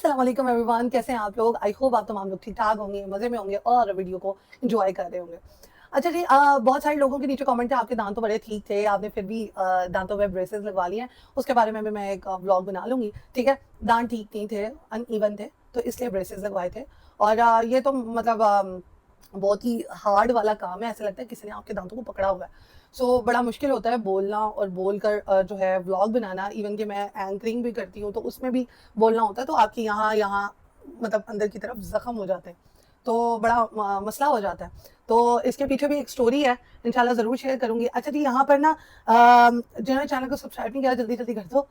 अस्सलाम वालेकुम एवरीवन, कैसे हैं आप लोग। आई होप आप तमाम लोग ठीक ठाक होंगे, मज़े में होंगे और वीडियो को एंजॉय कर रहे होंगे। अच्छा जी, बहुत सारे लोगों के नीचे कमेंट है आपके दांत तो बड़े ठीक थे, आपने फिर भी दांतों में ब्रेसेस लगवा लिए हैं। उसके बारे में भी मैं एक व्लॉग बना लूँगी, ठीक है। दांत ठीक नहीं थे, अनइवन थे, तो इसलिए ब्रेसेस लगवाए थे। और ये तो मतलब बहुत ही हार्ड वाला काम है, ऐसा लगता है किसी ने आपके दांतों को पकड़ा हुआ है। बड़ा मुश्किल होता है बोलना और बोलकर जो है व्लॉग बनाना। इवन कि मैं एंकरिंग भी करती हूँ, तो उसमें भी बोलना होता है, तो आपके यहाँ यहाँ मतलब अंदर की तरफ ज़ख्म हो जाते हैं, तो बड़ा मसला हो जाता है। तो इसके पीछे भी एक स्टोरी है, इंशाल्लाह ज़रूर शेयर करूँगी। अच्छा जी, यहाँ पर ना जिन्होंने चैनल को सब्सक्राइब नहीं किया जल्दी जल्दी कर दो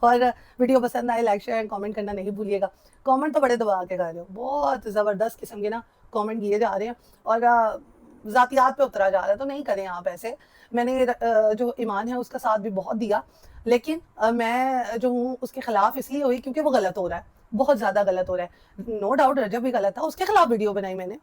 और वीडियो पसंद आए लाइक शेयर एंड कमेंट करना नहीं भूलिएगा। कमेंट तो बड़े दबा के कर रहे हो, बहुत ज़बरदस्त किस्म के ना कमेंट किए जा रहे हैं और ज़ातियात पे उतरा जा रहा है, तो नहीं करें आप ऐसे। मैंने जो ईमान है उसका साथ भी बहुत दिया, लेकिन मैं जो हूँ उसके खिलाफ इसलिए हुई क्योंकि वो गलत हो रहा है, बहुत ज़्यादा गलत हो रहा है। नो डाउट रजब भी गलत था, उसके खिलाफ वीडियो बनाई मैंने,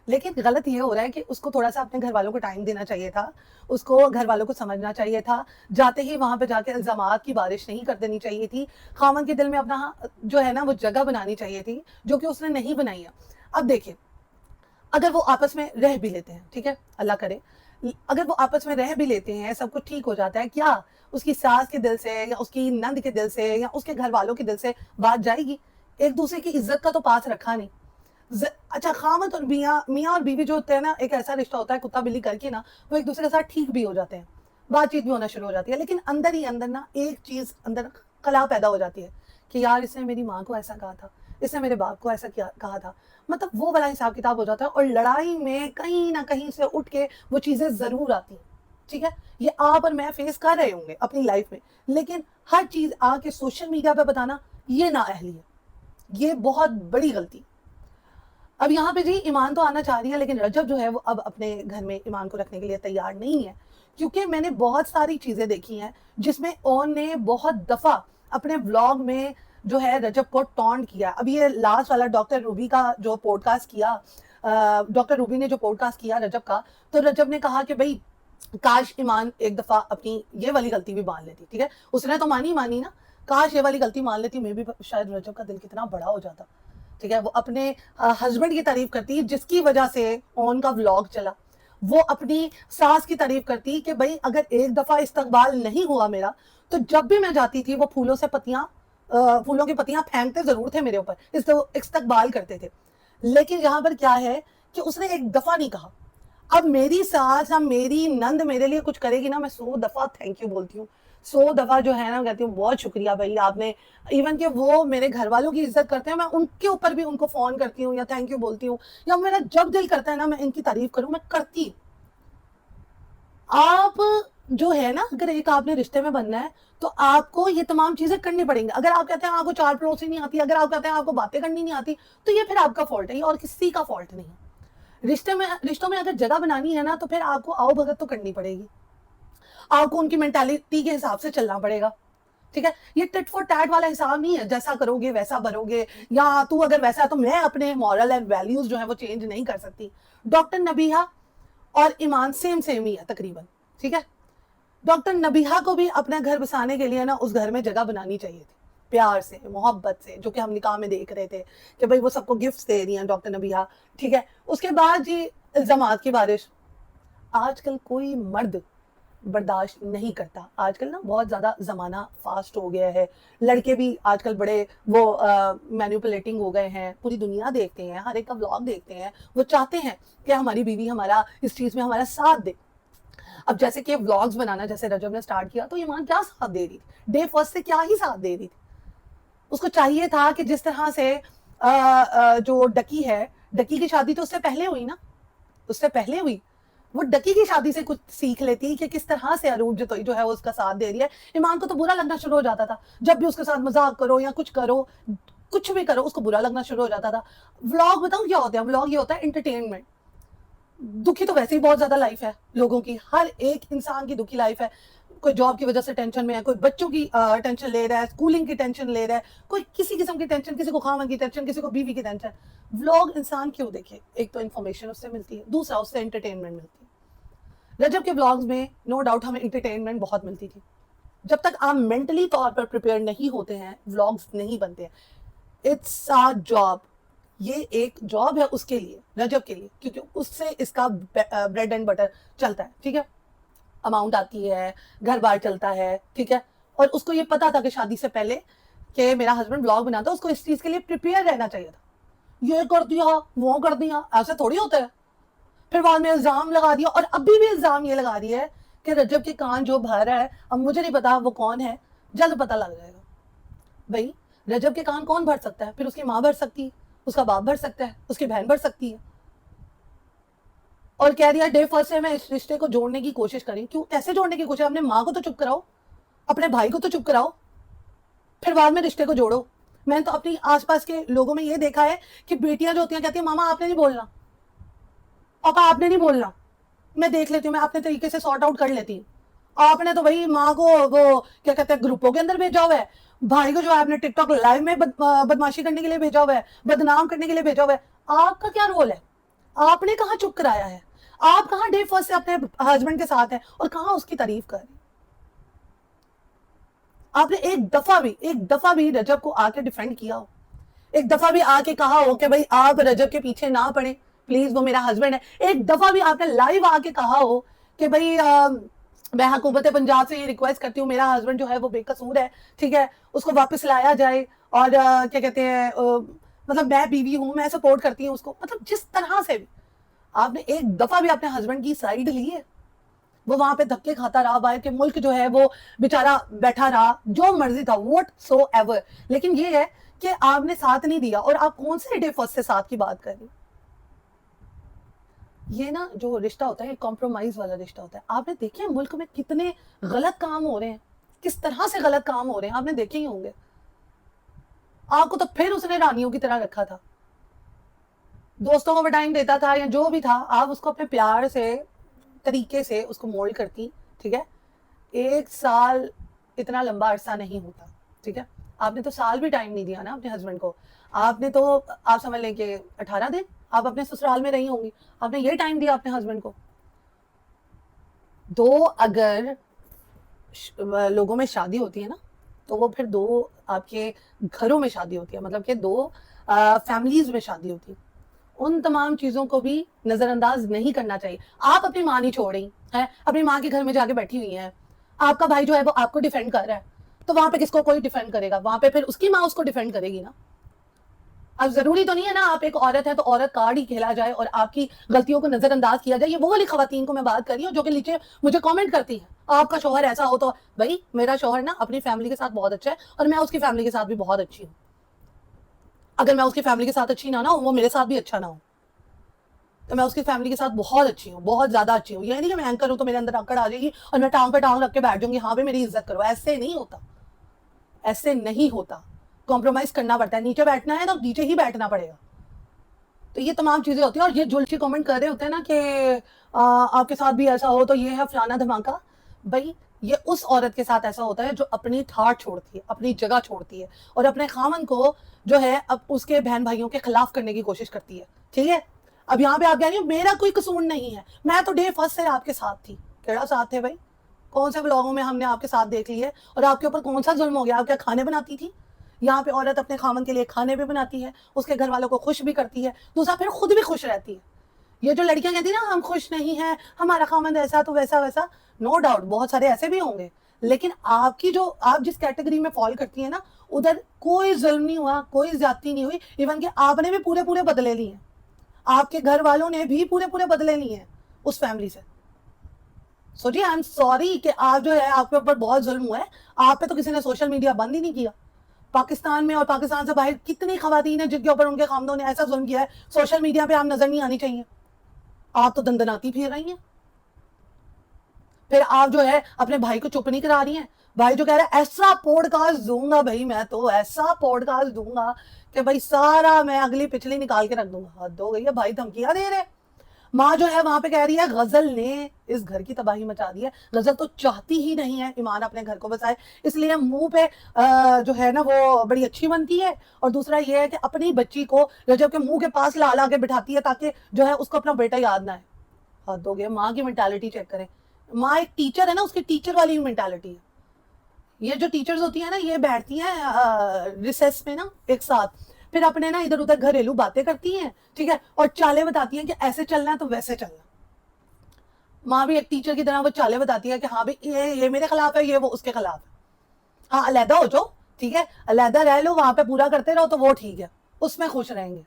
लेकिन गलत ये हो रहा है कि उसको थोड़ा-सा अपने घर वालों को टाइम देना चाहिए था, उसको घर वालों को समझना चाहिए था, जाते ही वहाँ पे जाके इल्ज़ामात की बारिश नहीं कर देनी चाहिए थी, ख़ावंद के दिल में अपना जो है ना वो जगह बनानी चाहिए थी, जो कि उसने नहीं बनाई है। अब देखिए, अगर वो आपस में रह भी लेते हैं, ठीक है, अल्लाह करे, अगर वो आपस में रह भी लेते हैं, सब कुछ ठीक हो जाता है, क्या उसकी सास के दिल से या उसकी नंद के दिल से या उसके घर वालों के दिल से बात जाएगी? एक दूसरे की इज्जत का तो पास रखा नहीं। अच्छा, खामद और मियाँ और बीवी जो होते हैं ना, एक ऐसा रिश्ता होता है कुत्ता बिल्ली करके ना, वो एक दूसरे के साथ ठीक भी हो जाते हैं, बातचीत भी होना शुरू हो जाती है, लेकिन अंदर ही अंदर ना एक चीज अंदर कला पैदा हो जाती है कि यार इसने मेरी माँ को ऐसा कहा था, इसने मेरे बाप को ऐसा किया कहा था। मतलब वो वाला हिसाब किताब हो जाता है और लड़ाई में कहीं ना कहीं से उठ के वो चीजें जरूर आती हैं, ठीक है। ये आप और मैं फेस कर रहे होंगे अपनी लाइफ में, लेकिन हर चीज आके सोशल मीडिया पे बताना ये नाअहली है, ये बहुत बड़ी गलती। अब यहाँ पे जी ईमान तो आना चाह रही है, लेकिन रजब जो है वो अब अपने घर में ईमान को रखने के लिए तैयार नहीं है, क्योंकि मैंने बहुत सारी चीजें देखी हैं जिसमें ओन ने बहुत दफा अपने व्लॉग में जो है रजब को टॉन्ट किया। अब ये लास्ट वाला डॉक्टर रूबी का जो पॉडकास्ट किया, डॉक्टर रूबी ने जो पॉडकास्ट किया रजब का, तो रजब ने कहा कि भाई काश ईमान एक दफा अपनी ये वाली गलती भी मान लेती, ठीक है। उसने तो मानी ना, काश ये वाली गलती मान लेती, मैं भी शायद रजब का दिल कितना बड़ा हो जाता, ठीक है। वो अपने हस्बैंड की तारीफ करती जिसकी वजह से ऑन का व्लॉग चला, वो अपनी सास की तारीफ करती कि भाई अगर एक दफा इस्तकबाल नहीं हुआ मेरा, तो जब भी मैं जाती थी वो फूलों से पत्तियां, फूलों की पत्तियां फेंकते जरूर थे मेरे ऊपर, इस्तकबाल करते थे, लेकिन यहाँ पर क्या है कि उसने एक दफा नहीं कहा। अब मेरी सास या मेरी नंद मेरे लिए कुछ करेगी ना, मैं 100 दफा थैंक यू बोलती हूँ, 100 दफा जो है ना कहती हूँ बहुत शुक्रिया भाई आपने। इवन कि वो मेरे घर वालों की इज्जत करते हैं, मैं उनके ऊपर भी उनको फोन करती हूँ या थैंक यू बोलती हूँ, या मेरा जब दिल करता है ना मैं इनकी तारीफ करूँ, मैं करती हूँ। आप जो है ना, अगर एक आपने रिश्ते में बनना है तो आपको ये तमाम चीजें करनी पड़ेंगी। अगर आप कहते हैं आपको चार पड़ोसी नहीं आती, अगर आप कहते हैं आपको बातें करनी नहीं आती, तो ये फिर आपका फॉल्ट है, ये और किसी का फॉल्ट नहीं है। रिश्तों में अगर जगह बनानी है ना, तो फिर आपको आओ भगत तो करनी पड़ेगी, आपको उनकी मेंटालिटी के हिसाब से चलना पड़ेगा, ठीक है। ये टिट फॉर टैट वाला हिसाब नहीं है, जैसा करोगे वैसा भरोगे, या तू अगर वैसा है तो मैं अपने मॉरल एंड वैल्यूज जो है वो चेंज नहीं कर सकती। डॉक्टर नबीहा और ईमान सेम सेम ही है तकरीबन, ठीक है। डॉक्टर नबीहा को भी अपना घर बसाने के लिए ना उस घर में जगह बनानी चाहिए थी, प्यार से मोहब्बत से, जो कि हम निकाह में देख रहे थे कि भाई वो सबको गिफ्ट दे रही हैं डॉक्टर नबीहा, ठीक है। उसके बाद जी इल्जामात की बारिश, आजकल कोई मर्द बर्दाश्त नहीं करता। आजकल ना बहुत ज़्यादा ज़माना फास्ट हो गया है, लड़के भी आजकल बड़े वो मैनिपुलेटिंग हो गए हैं, पूरी दुनिया देखते हैं, हर एक का व्लॉग देखते हैं, वो चाहते हैं कि हमारी बीवी हमारा इस चीज़ में हमारा साथ दे। अब जैसे कि व्लॉग्स बनाना जैसे रजब ने स्टार्ट किया, तो ईमान क्या साथ दे रही थी, डे फर्स्ट से क्या ही साथ दे रही थी। उसको चाहिए था कि जिस तरह से जो डकी है, डकी की शादी तो उससे पहले हुई ना, उससे पहले हुई, वो डकी की शादी से कुछ सीख लेती कि किस तरह से अरूप जो है वो उसका साथ दे रही है। ईमान को तो बुरा लगना शुरू हो जाता था, जब भी उसके साथ मजाक करो या कुछ करो, कुछ भी करो उसको बुरा लगना शुरू हो जाता था। व्लॉग बताऊं क्या होता है, व्लॉग ये होता है एंटरटेनमेंट। दुखी तो वैसे ही बहुत ज्यादा लाइफ है लोगों की, हर एक इंसान की दुखी लाइफ है। कोई जॉब की वजह से टेंशन में है, कोई बच्चों की टेंशन ले रहा है, स्कूलिंग की टेंशन ले रहा है, कोई किसी किस्म की टेंशन, किसी को खावन की टेंशन, किसी को बीवी की टेंशन। व्लॉग इंसान क्यों देखे, एक तो इन्फॉर्मेशन उससे मिलती है, दूसरा उससे एंटरटेनमेंट मिलती है। रजब के व्लॉग्स में नो डाउट हमें एंटरटेनमेंट बहुत मिलती थी। जब तक आप मेंटली तौर पर प्रिपेयर नहीं होते हैं, व्लॉग्स नहीं बनते हैं। इट्स अ जॉब, ये एक जॉब है उसके लिए, रजब के लिए, क्योंकि उससे इसका ब्रेड एंड बटर चलता है, ठीक है, अमाउंट आती है, घर बार चलता है, ठीक है। और उसको ये पता था कि शादी से पहले कि मेरा हस्बैंड ब्लॉग बनाता, उसको इस चीज के लिए प्रिपेयर रहना चाहिए था। ये कर दिया, वो कर दिया, ऐसे थोड़ी होता है। फिर बाद में इल्जाम लगा दिया, और अभी भी इल्जाम ये लगा रही है कि रजब के कान जो भर रहा है, अब मुझे नहीं पता वो कौन है, जल्द पता लग जाएगा। भाई रजब के कान कौन भर सकता है? फिर उसकी माँ भर सकती है, उसका बाप भर सकता है, उसकी बहन भर सकती है। और कह दिया डे फर्स्ट से मैं इस रिश्ते को जोड़ने की कोशिश करी। क्यों, कैसे जोड़ने की कोशिश? अपने माँ को तो चुप कराओ, अपने भाई को तो चुप कराओ, फिर बाद में रिश्ते को जोड़ो। मैंने तो अपनी आसपास के लोगों में ये देखा है कि बेटियां जो होती हैं कहती है मामा आपने नहीं बोलना, पापा आपने नहीं बोलना, मैं देख लेती हूँ, मैं अपने तरीके से सॉर्ट आउट कर लेती हूँ। आपने तो भाई माँ को वो क्या कहते हैं ग्रुपों के अंदर भेजा हुआ है, भाई को जो है आपने टिकटॉक लाइव में बदमाशी करने के लिए भेजा हुआ है, बदनाम करने के लिए भेजा हुआ है। आपका क्या रोल है? आपने कहाँ चुप कराया है? आप कहाँ डे फर्स्ट से अपने हस्बैंड के साथ हैं और कहाँ उसकी तारीफ कर रहे? आपने एक दफा भी रजब को आके डिफेंड किया हो? एक दफा भी आके कहा हो कि भाई आप रजब के पीछे ना पड़े, प्लीज वो मेरा हस्बैंड है? एक दफा भी आपने लाइव आके कहा हो कि भाई मैं हुकूमत पंजाब से ये रिक्वेस्ट करती हूँ, मेरा हस्बैंड जो है वो बेकसूर है, ठीक है, उसको वापस लाया जाए, और क्या कहते हैं मतलब मैं बीवी हूँ, मैं सपोर्ट करती हूँ उसको, मतलब जिस तरह से भी आपने एक दफा भी अपने हस्बैंड की साइड ली है? वो वहां पे धक्के खाता रहा, बाहर के मुल्क जो है वो बेचारा बैठा रहा, जो मर्जी था, व्हाट सो एवर, लेकिन ये है कि आपने साथ नहीं दिया। और आप कौन से डे फर्स्ट से साथ की बात कर रही? ये ना जो रिश्ता होता है कॉम्प्रोमाइज वाला रिश्ता होता है। आपने देखे हैं मुल्क में कितने गलत काम हो रहे हैं, किस तरह से गलत काम हो रहे हैं, आपने देखे ही होंगे। आपको तो फिर उसने रानियों की तरह रखा था, दोस्तों को टाइम देता था या जो भी था, आप उसको अपने प्यार से तरीके से उसको मोल्ड करती, ठीक है। 1 साल इतना लंबा अरसा नहीं होता, ठीक है। आपने तो साल भी टाइम नहीं दिया ना अपने हस्बैंड को। आपने तो आप समझ लें कि 18 दिन आप अपने ससुराल में रही होंगी, आपने ये टाइम दिया अपने हस्बैंड को। दो अगर लोगों में शादी होती है ना, तो वो फिर दो आपके घरों में शादी होती है, मतलब कि दो फैमिलीज में शादी होती है। उन तमाम चीजों को भी नजरअंदाज नहीं करना चाहिए। आप अपनी माँ नहीं छोड़ रही है, अपनी माँ के घर में जाके बैठी हुई है, आपका भाई जो है वो आपको डिफेंड कर रहा है, तो वहां पे किसको कोई डिफेंड करेगा? वहां पे फिर उसकी माँ उसको डिफेंड करेगी ना। अब जरूरी तो नहीं है ना आप एक औरत है तो औरत कार्ड ही खेला जाए और आपकी गलतियों को नजरअंदाज किया जाए। ये वो वाली खवातीन को मैं बात कर रही हूँ जो कि नीचे मुझे कमेंट करती है आपका शौहर ऐसा हो, तो भाई मेरा शौहर ना अपनी फैमिली के साथ बहुत अच्छा है और मैं उसकी फैमिली के साथ भी बहुत अच्छी हूँ। अगर मैं उसकी फैमिली के साथ अच्छी ना हो, वो मेरे साथ भी अच्छा ना हो, तो मैं उसकी फैमिली के साथ बहुत अच्छी हूँ, बहुत ज्यादा अच्छी हूँ। ये नहीं कि मैं एंकर हूँ तो मेरे अंदर अकड़ आ जाएगी और मैं टांग पे टांग रख के बैठ जाऊंगी, हाँ भी मेरी इज्जत करो। ऐसे नहीं होता, ऐसे नहीं होता। कॉम्प्रोमाइज करना पड़ता है, नीचे बैठना है तो नीचे ही बैठना पड़ेगा। तो ये तमाम चीजें होती हैं। और ये जुलची कमेंट कर रहे होते हैं ना कि आपके साथ भी ऐसा हो तो ये है फलाना धमाका। भाई ये उस औरत के साथ ऐसा होता है जो अपनी ठाट छोड़ती है, अपनी जगह छोड़ती है और अपने खामन को जो है अब उसके बहन भाइयों के खिलाफ करने की कोशिश करती है, ठीक है। अब यहाँ पे आप कह रही हो मेरा कोई कसूर नहीं है, मैं तो डे फर्स्ट से आपके साथ थी। केड़ा साथ थे भाई? कौन से ब्लॉगों में हमने आपके साथ देख ली है? और आपके ऊपर कौन सा जुल्म हो गया? आप क्या खाने बनाती थी? यहाँ पे औरत अपने खामन के लिए खाने भी बनाती है, उसके घर वालों को खुश भी करती है, दूसरा फिर खुद भी खुश रहती है। ये जो लड़कियां कहती है ना हम खुश नहीं हैं, हमारा खामन ऐसा तो वैसा वैसा, नो डाउट बहुत सारे ऐसे भी होंगे, लेकिन आपकी जो आप जिस कैटेगरी में फॉल करती है ना, उधर कोई जुल्म नहीं हुआ, कोई ज्यादती नहीं हुई। इवन कि आपने भी पूरे पूरे बदले लिए हैं, आपके घर वालों ने भी पूरे पूरे बदले लिए हैं उस फैमिली से। सो जी आई एम सॉरी कि आप जो है आपके ऊपर बहुत जुल्म हुआ है। आप पे तो किसी ने सोशल मीडिया बंद ही नहीं किया। पाकिस्तान में और पाकिस्तान से बाहर कितनी खवातीन है जिनके ऊपर उनके खामदों ने ऐसा जुल्म किया है, सोशल मीडिया पे आप नजर नहीं आनी चाहिए, आप तो दंदनाती फिर रही हैं। फिर आप जो है अपने भाई को चुप नहीं करा रही हैं। भाई जो कह रहा है ऐसा पॉडकास्ट दूंगा भाई, मैं तो ऐसा पॉडकास्ट दूंगा कि भाई सारा मैं अगली पिछली निकाल के रख दूंगा। हद हो गई है भाई, धमकियां दे रहे। माँ जो है वहां पे कह रही है गजल ने इस घर की तबाही मचा दी है। गजल तो चाहती ही नहीं है ईमान अपने घर को बसाए, इसलिए मुंह पे जो है ना वो बड़ी अच्छी बनती है। और दूसरा ये है कि अपनी बच्ची को रजब के मुंह के पास ला ला के बिठाती है ताकि जो है उसको अपना बेटा याद ना है। हद हो गया, माँ की मेंटालिटी चेक करें। माँ एक टीचर है ना, उसकी टीचर वाली मेंटालिटी है। ये जो टीचर्स होती है ना, ये बैठती हैं रिसेस में ना एक साथ, फिर अपने ना इधर उधर घरेलू बातें करती हैं, ठीक है, और चालें बताती हैं कि ऐसे चलना है तो वैसे चलना। माँ भी एक टीचर की तरह वो चालें बताती है कि हाँ भाई ये मेरे खिलाफ है, ये वो उसके खिलाफ है। हाँ अलहदा हो जाओ, ठीक है, अलहदा रह लो, वहां पे पूरा करते रहो तो वो ठीक है, उसमें खुश रहेंगे।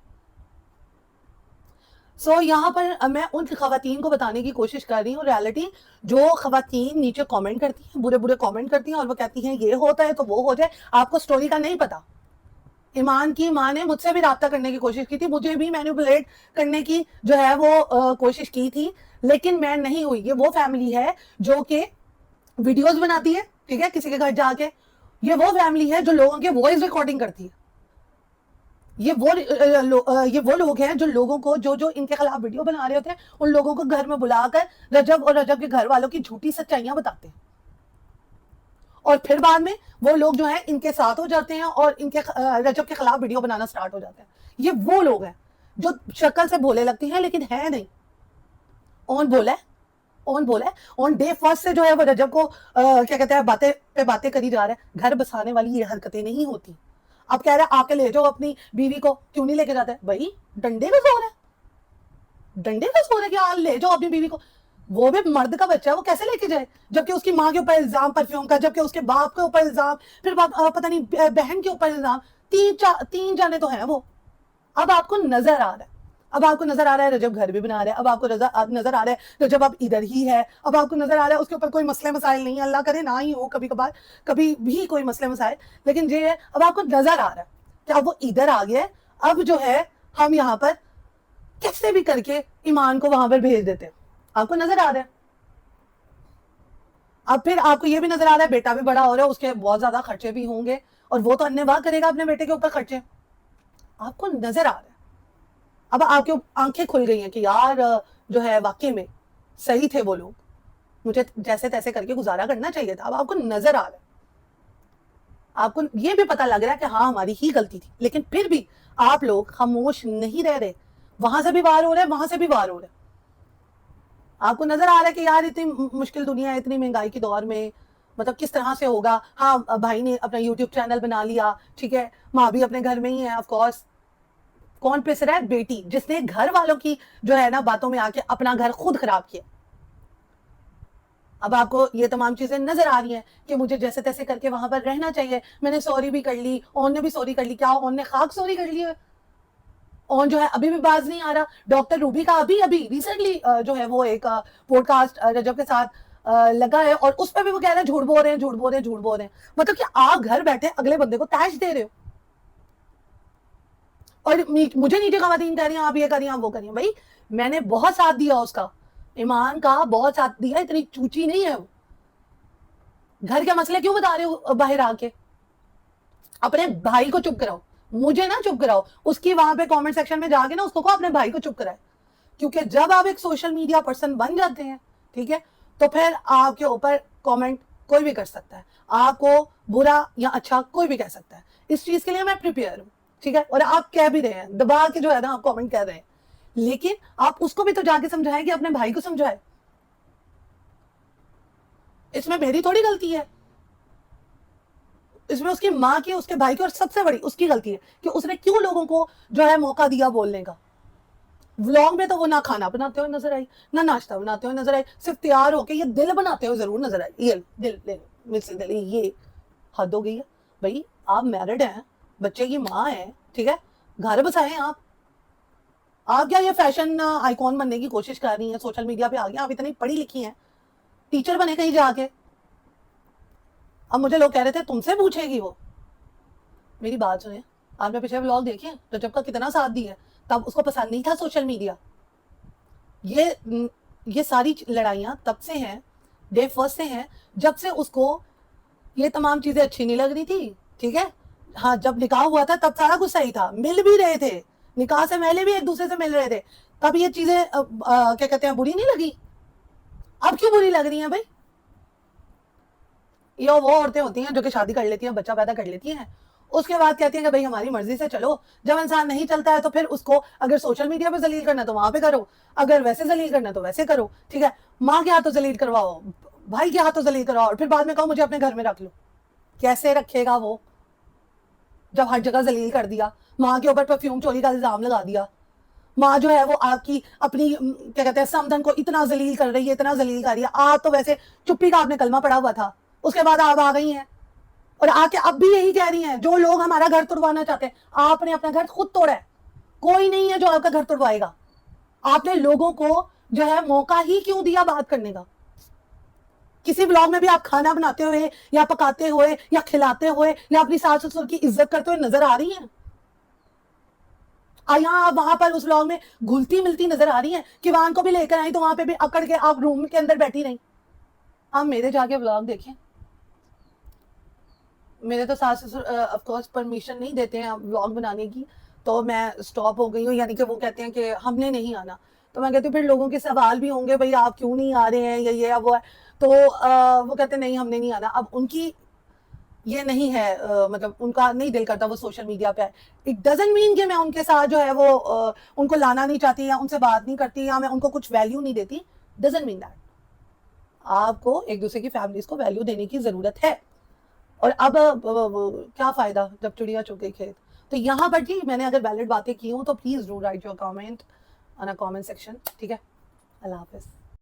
सो यहाँ पर मैं उन खवातीन को बताने की कोशिश कर रही हूँ रियलिटी, जो खवातीन नीचे कमेंट करती हैं, बुरे बुरे कमेंट करती हैं और वो कहती हैं ये होता है तो वो हो जाए, आपको स्टोरी का नहीं पता। ईमान की माँ ने मुझसे भी राब्ता करने की कोशिश की थी, मुझे भी मैनिपुलेट करने की जो है वो कोशिश की थी, लेकिन मैं नहीं हुई। ये वो फैमिली है जो कि वीडियोस बनाती है, ठीक है, किसी के घर जाके। ये वो फैमिली है जो लोगों के वॉइस रिकॉर्डिंग करती है। ये वो लोग हैं जो लोगों को जो इनके खिलाफ वीडियो बना रहे होते हैं, उन लोगों को घर में बुलाकर रजब और रजब के घर वालों की झूठी सच्चाइयां बताते हैं, और फिर बाद में वो लोग जो है इनके साथ हो जाते हैं और इनके रजब के खिलाफ वीडियो बनाना स्टार्ट हो जाते हैं। ये वो लोग हैं जो शक्ल से भोले लगते हैं लेकिन है नहीं। ऑन बोला है, ऑन बोला है, ऑन डे फर्स्ट से जो है वो रजब को क्या कहते हैं बातें पे बातें करी जा रहा है। घर बसाने वाली ये हरकतें नहीं होती। अब कह रहा है आके ले जाओ अपनी बीवी को, क्यों नहीं लेके जाते? भाई डंडे का जोर है, डंडे का जोर है कि हाँ ले जाओ अपनी बीवी को। वो भी मर्द का बच्चा है, वो कैसे लेके जाए? जबकि उसकी माँ के ऊपर इल्जाम परफ्यूम का, जबकि उसके बाप के ऊपर इल्जाम, फिर पता नहीं बहन के ऊपर इल्जाम, तीन जाने तो हैं वो। अब आपको नजर आ रहा है, अब आपको नजर आ रहा है रजब घर भी बना रहा है, अब आपको नजर आ रहा है रजब अब इधर ही है, अब आपको नजर आ रहा है उसके ऊपर कोई मसले मसाइल नहीं है, अल्लाह करे ना ही हो कभी कभार, कभी भी कोई मसले मसाइल, लेकिन ये है अब आपको नजर आ रहा है कि अब वो इधर आ गया है। अब जो है हम यहाँ पर कैसे भी करके ईमान को वहां पर भेज देते हैं, आपको नजर आ रहा है। अब फिर आपको ये भी नजर आ रहा है बेटा भी बड़ा हो रहा है, उसके बहुत ज्यादा खर्चे भी होंगे और वो तो अन्यवाह करेगा अपने बेटे के ऊपर खर्चे, आपको नजर आ रहा है। अब आपके आंखें खुल गई हैं कि यार जो है वाकई में सही थे वो लोग, मुझे जैसे तैसे करके गुजारा करना चाहिए था। अब आपको नजर आ रहा है, आपको ये भी पता लग रहा है कि हाँ हमारी ही गलती थी, लेकिन फिर भी आप लोग खामोश नहीं रह रहे। वहां से भी वार हो रहा है, वहां से भी वार हो रहा है। आपको नजर आ रहा है कि यार इतनी मुश्किल दुनिया है, इतनी महंगाई के दौर में मतलब किस तरह से होगा। हाँ भाई ने अपना यूट्यूब चैनल बना लिया, ठीक है, माँ भी अपने घर में ही है, ऑफ कोर्स। कौन पिस रहा है? बेटी, जिसने घर वालों की जो है ना बातों में आके अपना घर खुद खराब किया। अब आपको ये तमाम चीजें नजर आ रही हैं कि मुझे जैसे तैसे करके वहां पर रहना चाहिए। मैंने सॉरी भी कर ली, ओन ने भी सॉरी कर ली। क्या ओन ने खाक सॉरी कर ली है? ओन जो है अभी भी बाज नहीं आ रहा। डॉक्टर रूबी का अभी अभी रिसेंटली जो है वो एक पॉडकास्ट रजब के साथ लगा है और उस पर भी वो कह रहे हैं झूठ बोल रहे हैं, झूठ बोल रहे हैं, झूठ बोल रहे हैं। मतलब कि आप घर बैठे अगले बंदे को तैश दे रहे हो और मुझे नीचे खवातीन कह रही हैं आप ये करिए आप वो करिए। भाई मैंने बहुत साथ दिया उसका, ईमान का बहुत साथ दिया, इतनी चूची नहीं है वो। घर के मसले क्यों बता रहे हो बाहर आके? अपने भाई को चुप कराओ, मुझे ना चुप कराओ। उसकी वहां पे कमेंट सेक्शन में जाके ना उसको कहो अपने भाई को चुप कराए, क्योंकि जब आप एक सोशल मीडिया पर्सन बन जाते हैं, ठीक है, तो फिर आपके ऊपर कमेंट कोई भी कर सकता है, आपको बुरा या अच्छा कोई भी कह सकता है। इस चीज के लिए मैं प्रिपेयर हूँ, ठीक है, और आप कह भी रहे हैं दबा के जो है ना आप कमेंट कर रहे हैं, लेकिन आप उसको भी तो जाके समझाएं कि अपने भाई को समझाए। इसमें मेरी थोड़ी गलती है, इसमें उसकी माँ की, उसके भाई की और सबसे बड़ी उसकी गलती है कि उसने क्यों लोगों को जो है मौका दिया बोलने का। व्लॉग में तो वो ना खाना बनाते हुए नजर आई, ना नाश्ता बनाते हुए नजर आई, सिर्फ तैयार होके ये दिल बनाते हुए जरूर नजर आई। ये दिल ले मिर्च दिल, ये हद हो गई है। भाई आप मैरिड हैं, बच्चे की माँ है, ठीक है, घर बसाए आप क्या ये फैशन आइकॉन बनने की कोशिश कर रही हैं? सोशल मीडिया पे आ गई, आप इतनी पढ़ी लिखी हैं, टीचर बने कहीं जाके। अब मुझे लोग कह रहे थे तुमसे पूछेगी वो। मेरी बात सुने, आपने पिछले व्लॉग देखे रजब का कितना साथ दिया, तब उसको पसंद नहीं था सोशल मीडिया। ये सारी लड़ाइयाँ तब से हैं, डे फर्स्ट से हैं, जब से उसको ये तमाम चीजें अच्छी नहीं लग रही थी, ठीक है। हाँ जब निकाह हुआ था तब सारा कुछ सही था, मिल भी रहे थे, निकाह से पहले भी एक दूसरे से मिल रहे थे, तब ये चीजें क्या कहते हैं बुरी नहीं लगी। अब क्यों बुरी लग रही हैं भाई? ये वो औरतें होती हैं जो कि शादी कर लेती हैं, बच्चा पैदा कर लेती हैं, उसके बाद कहती हैं कि भाई हमारी मर्जी से चलो। जब इंसान नहीं चलता है तो फिर उसको अगर सोशल मीडिया पे जलील करना तो वहां पे करो, अगर वैसे जलील करना तो वैसे करो, ठीक है। माँ के हाथों जलील करवाओ, भाई के हाथों जलील करवाओ और फिर बाद में कहो मुझे अपने घर में रख लो। कैसे रखेगा वो? जब हर जगह जलील कर दिया, माँ के ऊपर परफ्यूम चोरी का इल्जाम लगा दिया, माँ जो है वो आपकी अपनी क्या कहते हैं समधन को इतना जलील कर रही है, इतना जलील कर रही है। आप तो वैसे चुप्पी का आपने कलमा पड़ा हुआ था, उसके बाद आप आ गई हैं और आके अब भी यही कह रही हैं, जो लोग हमारा घर तोड़वाना चाहते हैं, आपने अपना घर खुद तोड़ा है, कोई नहीं है जो आपका घर तोड़वाएगा। आपने लोगों को जो है मौका ही क्यों दिया बात करने का? किसी ब्लॉग में भी आप खाना बनाते हुए या पकाते हुए या खिलाते हुए या अपनी सास ससुर की इज्जत करते हुए नजर आ रही हैं? यहाँ आप वहां पर उस ब्लॉग में घुलती मिलती नजर आ रही हैं। किवान को भी लेकर आई तो वहां पे भी अकड़ के आप रूम के अंदर बैठी रही। आप मेरे जाके ब्लॉग देखें, मेरे तो सास ससुर ऑफ कोर्स परमिशन नहीं देते हैं व्लॉग बनाने की, तो मैं स्टॉप हो गई हूँ। यानी कि वो कहते हैं कि हमने नहीं आना, तो मैं कहती हूँ फिर लोगों के सवाल भी होंगे, भाई आप क्यों नहीं आ रहे हैं, ये अब वो है, तो वो कहते हैं नहीं हमने नहीं आना। अब उनकी ये नहीं है मतलब उनका नहीं दिल करता वो सोशल मीडिया पे है। इट डजंट मीन कि मैं उनके साथ जो है वो उनको लाना नहीं चाहती या उनसे बात नहीं करती या मैं उनको कुछ वैल्यू नहीं देती, डजंट मीन दैट। आपको एक दूसरे की फैमिलीज को वैल्यू देने की जरूरत है। और अब क्या फायदा जब चिड़िया चुग गई खेत। तो यहाँ पर जी मैंने अगर वैलिड बातें की हूँ तो please do right your comment on a comment section, ठीक है। अल्लाह हाफिज।